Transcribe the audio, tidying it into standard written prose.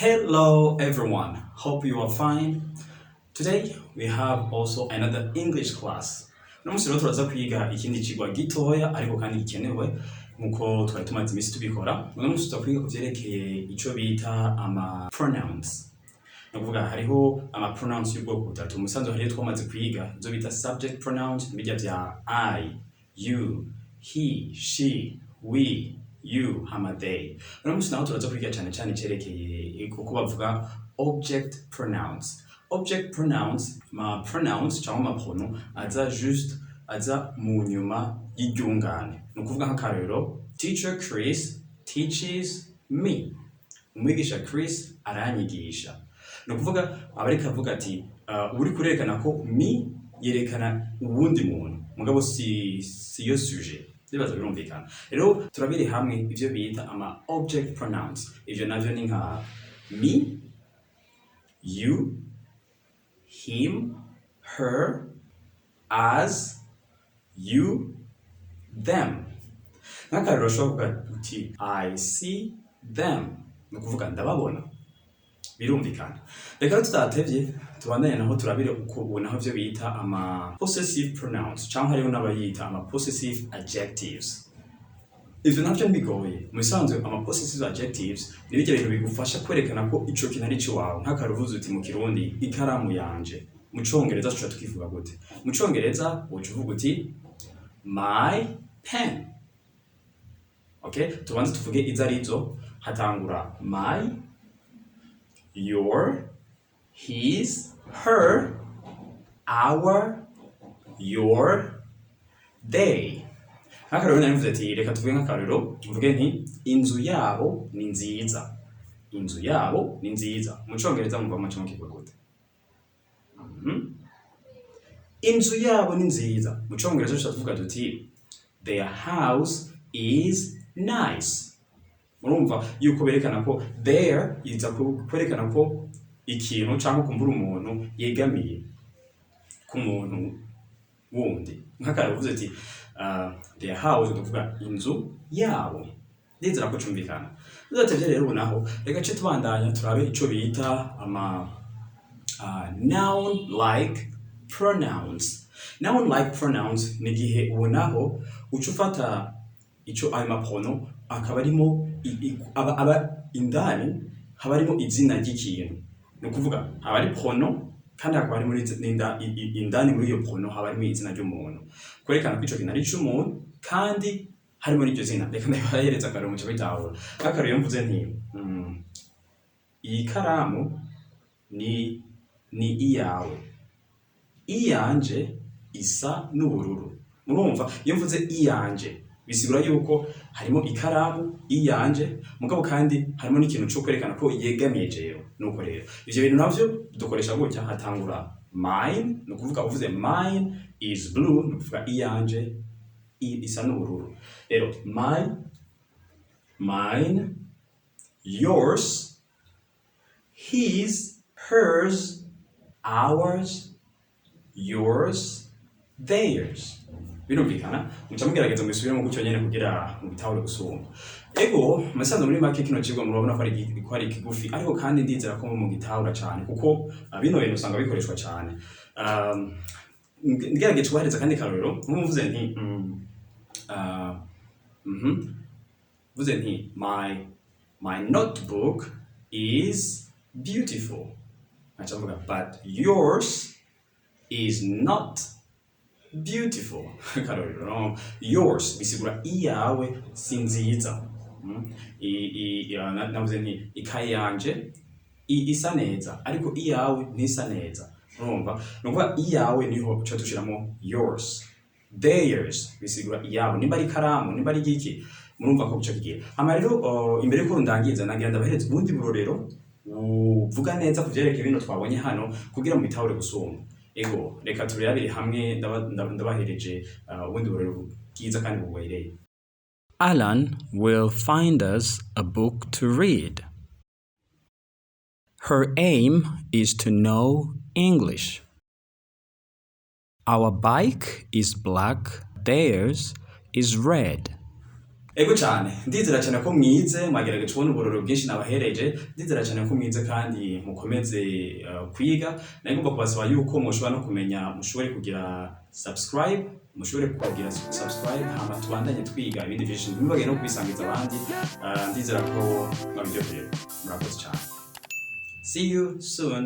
Hello everyone, hope you are fine. Today we have also another English class. Uno munsi rero turaza kwiga ikindi cigwa gitoya ariko kandi gikenewe nkuko twari tumaze imisi tubikora. Uno munsi tuza kwiga kuvyerekeye ico bita ama pronouns. Nukuvuga hariho ama pronouns y'ubwoko butatu. Musanzwe hariyo twamaze kwiga izo bita subject pronouns bijya vya I, you, he, she, we, you, hama, they. Uno munsi naho turaza kwiga cyane cyane cerekeye kuko bavuga object pronouns. Object pronouns, ma pronouns cyangwa ma pronom aza mu nyuma y'iryungane. Nukuvuga nk'akarero, teacher Chris teaches me. Umwigisha Chris aranyigisha. Nukuvuga abareka avuga ati uri kurerekana ko me yerekana uwundi muntu. Mugabo si yo sujet. Bibaza birumvikana. Rero turabiri hamwe ivyo bita ama object pronouns. Ivyo navyo ni nka me, you, him, her, us, you, them. Nk'akarero ushobora kuvuga uti I see them. Nukuvuga ndababona. Birumvikana. Reka rero tutatevye tubandanye naho turabire uko ubonaho ivyo bita ama possessive pronouns cyangwa hariho n'abayita ama possessive adjectives. Ivyo navyo bigoye. Mu bisanzwe ama possessive adjectives ni bijya bintu bigufasha kwerekana ko ico kintu ari cyo wawe. Nk'akaruvuze uti mu Kirundi ikaramu yanje. Mu Congereza tuca tukivuga gute? Mu Congereza wocu uvuga uti my pen. Okay? Tubanze tuvuge izo arizo hatangura my, your, his, her, our, your, they. Nk'akarero narivuze ati reka tuvuge nk'akarero mvuge nti inzu yabo ni nziza. Inzu yabo ni nziza. Mu Congereza mvuga mu kivuga gute? Inzu yabo ni nziza. Mu Congereza tuca tuvuga tuti their house is nice. Murumva yuko berekana ko there iza kwerekana ko ikintu cyangwa kumbura umuntu yegamiye ku muntu wundi. Nk'akarero uvuze ati their house tuvuga inzu yabo. Ndizera ko cumvikana. Uzatevye rero naho reka ce tubandanya turabe ico bita ama noun-like pronouns. Noun-like pronouns ni gihe ubonaho ucufata ico ayo mapronom akaba arimo aba indani haba arimo izina ry'ikintu. Ni ukuvuga haba ari pronom kandi hakaba harimo indani muri iyo pronom haba harimo izina ry'umuntu. Kwerekana ko ico kintu ari c'umuntu kandi harimo n'iryo zina. Reka ndabahereza akarero mu cyo bitahura. Nk'akarero mvuze nti iyi karamu ni iyawe. Iyanje isa n'ubururu. Murumva iyo mvuze iyanje bisigura yuko harimo ikaramu iyanje mugabo kandi harimo n'ikintu cyo kwerekana ko yegamiye jewe. Nuko rero ivyo bintu navyo dukoresha gutya hatangura mine. No kuvuga uvuze mine is blue. No kuvuga iyanje isa n'ubururu. Rero mine, yours, his, hers, ours, yours, theirs. Birumvikana muca mugerageza mwisubire mu gucyo nyene kugira mu bitahure gusumba. Ego masanzwe muri make kino cigwa murabona ko ari kigufi ariko kandi ndizera ko mu gitahura cyane kuko bino bintu usanga bikoreshwa cyane. Ngerageje kubahereza kandi karero nkumvuze nti vuze nti my notebook is beautiful. Acha mvuga but yours is not beautiful. Karero no yours bisigura iyawe si nziza. Navuze nti ikaye yanje isa neza ariko iyawe ntisa neza. Urumva nukuvuga iyawe niho cyo tushiramo yours. Theirs bisigura iyawe nimba ari karamu nimba ari giki murumva ko cyo kigiye. Hama rero imbere ko ndangiza nagira ndabahereza ubundi burorero uvuga neza kuvyerekeye bino twabonye hano kugira mu bitahure gusumba. Ego reka turabire hamwe ndabahereje ubundi burorero bwiza kandi bugwereye. Alan will find us a book to read. Her aim is to know English. Our bike is black, theirs is red. Ego cyane ndizera cyane ko mwize mwagerageje kubona uburoro bwinshi nabahereje ndizera cyane ko mwize kandi mukomeze kwiga nagomba kubasaba yuko mushobora no kumenya mushobore kugira subscribe hama tubandanye twiga ibindi byinshi mbibage no kubisangiza abandi ndizera ko mwabiryoheye murakoze cyane see you soon.